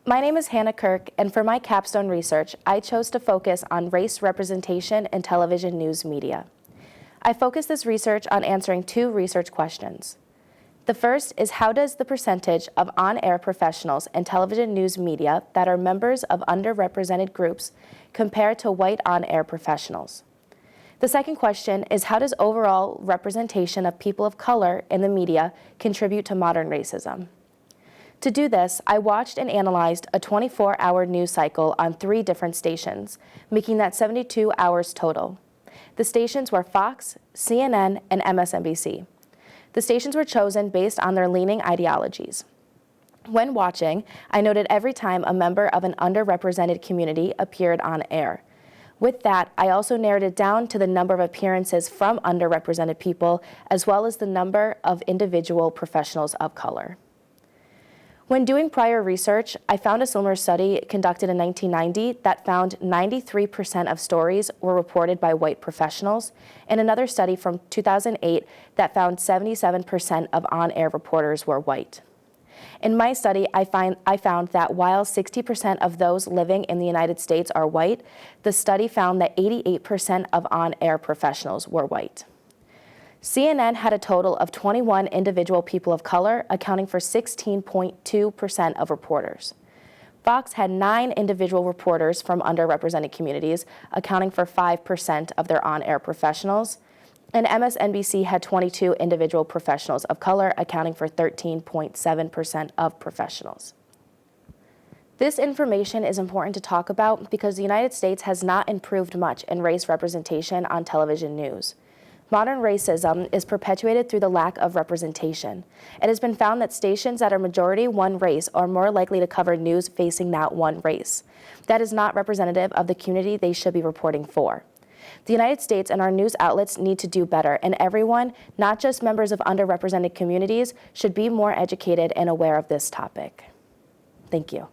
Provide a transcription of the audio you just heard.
My name is Hannah Kirk, and for my capstone research, I chose to focus on race representation in television news media. I focused this research on answering two research questions. The first is, how does the percentage of on-air professionals in television news media that are members of underrepresented groups compare to white on-air professionals? The second question is, how does overall representation of people of color in the media contribute to modern racism? To do this, I watched and analyzed a 24-hour news cycle on 3 different stations, making that 72 hours total. The stations were Fox, CNN, and MSNBC. The stations were chosen based on their leaning ideologies. When watching, I noted every time a member of an underrepresented community appeared on air. With that, I also narrowed it down to the number of appearances from underrepresented people, as well as the number of individual professionals of color. When doing prior research, I found a similar study conducted in 1990 that found 93% of stories were reported by white professionals, and another study from 2008 that found 77% of on-air reporters were white. In my study, I found that while 60% of those living in the United States are white, the study found that 88% of on-air professionals were white. CNN had a total of 21 individual people of color, accounting for 16.2% of reporters. Fox had 9 individual reporters from underrepresented communities, accounting for 5% of their on-air professionals, and MSNBC had 22 individual professionals of color, accounting for 13.7% of professionals. This information is important to talk about because the United States has not improved much in race representation on television news. Modern racism is perpetuated through the lack of representation. It has been found that stations that are majority one race are more likely to cover news facing that one race. That is not representative of the community they should be reporting for. The United States and our news outlets need to do better, and everyone, not just members of underrepresented communities, should be more educated and aware of this topic. Thank you.